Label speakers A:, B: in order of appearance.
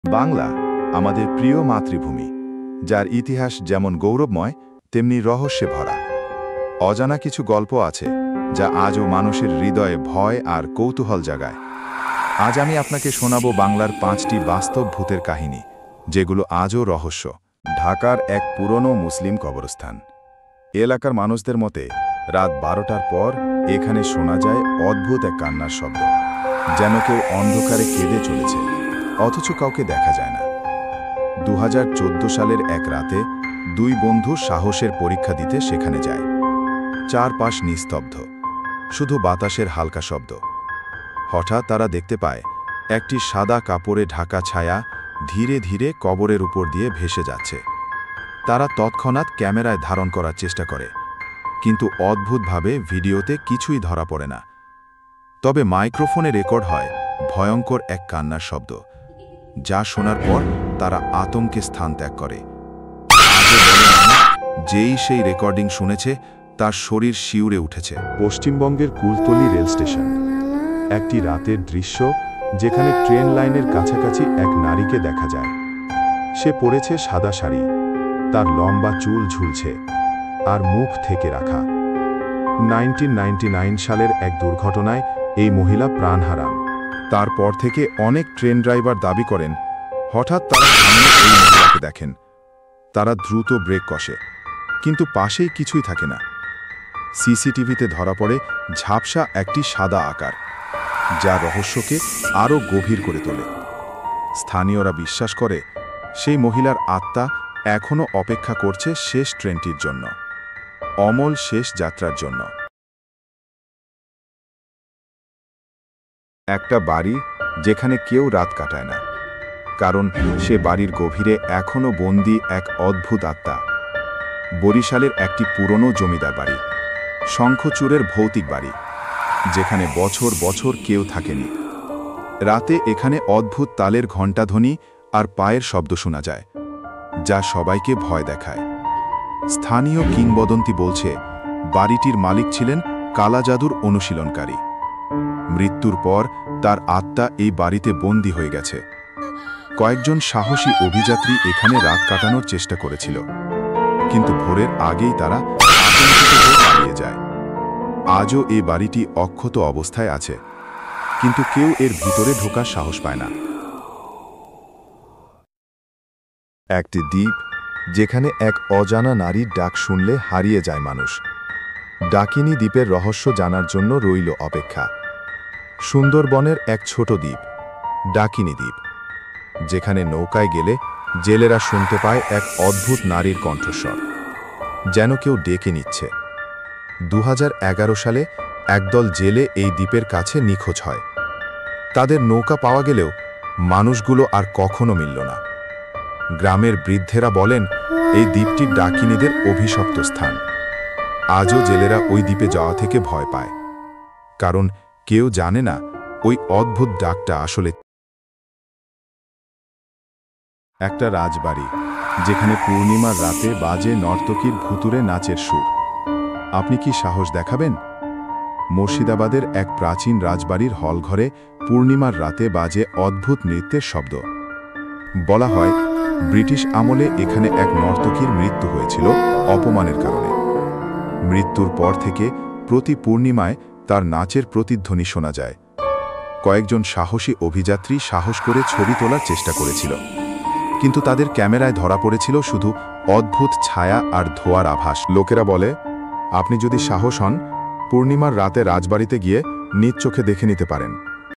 A: বাংলা আমাদের প্রিয় মাতৃভূমি, যার ইতিহাস যেমন গৌরবময় তেমনি রহস্যে ভরা। অজানা কিছু গল্প আছে যা আজও মানুষের হৃদয়ে ভয় আর কৌতূহল জাগায়। আজ আমি আপনাকে শোনাব বাংলার 5টি বাস্তব ভূতের কাহিনী, যেগুলো আজও রহস্য। ঢাকার এক পুরনো মুসলিম কবরস্থান। এলাকার মানুষদের মতে রাত 12টার পর এখানে শোনা যায় অদ্ভুত এক কান্নার শব্দ, যেন কেউ অন্ধকারে কেঁদে চলেছে, অথচ কাউকে দেখা যায় না। 2014 সালের এক রাতে দুই বন্ধু সাহসের পরীক্ষা দিতে সেখানে যায়। চারপাশ নিস্তব্ধ, শুধু বাতাসের হালকা শব্দ। হঠাৎ তারা দেখতে পায় একটি সাদা কাপড়ে ঢাকা ছায়া ধীরে ধীরে কবরের উপর দিয়ে ভেসে যাচ্ছে। তারা তৎক্ষণাৎ ক্যামেরায় ধারণ করার চেষ্টা করে, কিন্তু অদ্ভুতভাবে ভিডিওতে কিছুই ধরা পড়ে না। তবে মাইক্রোফোনে রেকর্ড হয় ভয়ঙ্কর এক কান্নার শব্দ, যা শোনার পর তারা আতঙ্কে স্থান ত্যাগ করে। যেই সেই রেকর্ডিং শুনেছে তার শরীর শিউরে উঠেছে। পশ্চিমবঙ্গের কুলতলি রেল স্টেশন, একটি রাতের দৃশ্য যেখানে ট্রেন লাইনের কাছাকাছি এক নারীকে দেখা যায়। সে পরেছে সাদা শাড়ি, তার লম্বা চুল ঝুলছে, আর মুখ থেকে রাখা। 1999 সালের এক দুর্ঘটনায় এই মহিলা প্রাণ হারান। তারপর থেকে অনেক ট্রেন ড্রাইভার দাবি করেন হঠাৎ তারা সামনে এই মহিলাকে দেখেন। তারা দ্রুত ব্রেক কষে, কিন্তু পাশেই কিছুই থাকে না। সিসিটিভিতে ধরা পড়ে ঝাপসা একটি সাদা আকার, যা রহস্যকে আরও গভীর করে তোলে। স্থানীয়রা বিশ্বাস করে সেই মহিলার আত্মা এখনও অপেক্ষা করছে শেষ ট্রেনটির জন্য, অমল শেষ যাত্রার জন্য। একটা বাড়ি যেখানে কেউ রাত কাটায় না, কারণ সে বাড়ির গভীরে এখনও বন্দী এক অদ্ভুত আত্মা। বরিশালের একটি পুরনো জমিদার বাড়ি, শঙ্খচূড়ের ভৌতিক বাড়ি, যেখানে বছর বছর কেউ থাকেনি। রাতে এখানে অদ্ভুত তালের ঘণ্টাধ্বনি আর পায়ের শব্দ শোনা যায়, যা সবাইকে ভয় দেখায়। স্থানীয় কিংবদন্তি বলছে বাড়িটির মালিক ছিলেন কালা জাদুর অনুশীলনকারী। মৃত্যুর পর তার আত্মা এই বাড়িতে বন্দী হয়ে গেছে। কয়েকজন সাহসী অভিযাত্রী এখানে রাত কাটানোর চেষ্টা করেছিল, কিন্তু ভোরের আগেই তারা আতঙ্কিত হয়ে পালিয়ে যায়। আজও এই বাড়িটি অক্ষত অবস্থায় আছে, কিন্তু কেউ এর ভিতরে ঢোকার সাহস পায় না। একটি দ্বীপ যেখানে এক অজানা নারীর ডাক শুনলে হারিয়ে যায় মানুষ। ডাকিনী দ্বীপের রহস্য জানার জন্য রইল অপেক্ষা। সুন্দরবনের এক ছোট দ্বীপ, ডাকিনী দ্বীপ, যেখানে নৌকায় গেলে জেলেরা শুনতে পায় এক অদ্ভুত নারীর কণ্ঠস্বর, যেন কেউ ডেকে নিচ্ছে। 2011 সালে একদল জেলে এই দ্বীপের কাছে নিখোঁজ হয়। তাদের নৌকা পাওয়া গেলেও মানুষগুলো আর কখনো মিলল না। গ্রামের বৃদ্ধেরা বলেন এই দ্বীপটি ডাকিনীদের অভিশপ্ত স্থান। আজও জেলেরা ওই দ্বীপে যাওয়া থেকে ভয় পায়, কারণ কেউ জানে না ওই অদ্ভুত ডাকটা আসলে। একটা রাজবাড়ি যেখানে পূর্ণিমার রাতে বাজে নর্তকীর ভুতুরে নাচের সুর। আপনি কি সাহস দেখাবেন? মুর্শিদাবাদের এক প্রাচীন রাজবাড়ির হলঘরে পূর্ণিমার রাতে বাজে অদ্ভুত নৃত্যের শব্দ। বলা হয় ব্রিটিশ আমলে এখানে এক নর্তকীর মৃত্যু হয়েছিল অপমানের কারণে। মৃত্যুর পর থেকে প্রতি পূর্ণিমায় তার নাচের প্রতিধ্বনি শোনা যায়। কয়েকজন সাহসী অভিযাত্রী সাহস করে ছবি তোলার চেষ্টা করেছিল, কিন্তু তাদের ক্যামেরায় ধরা পড়েছিল শুধু অদ্ভুত ছায়া আর ধোঁয়ার আভাস। লোকেরা বলে আপনি যদি সাহস হন, পূর্ণিমার রাতে রাজবাড়িতে গিয়ে নিজ চোখে দেখে নিতে পারেন।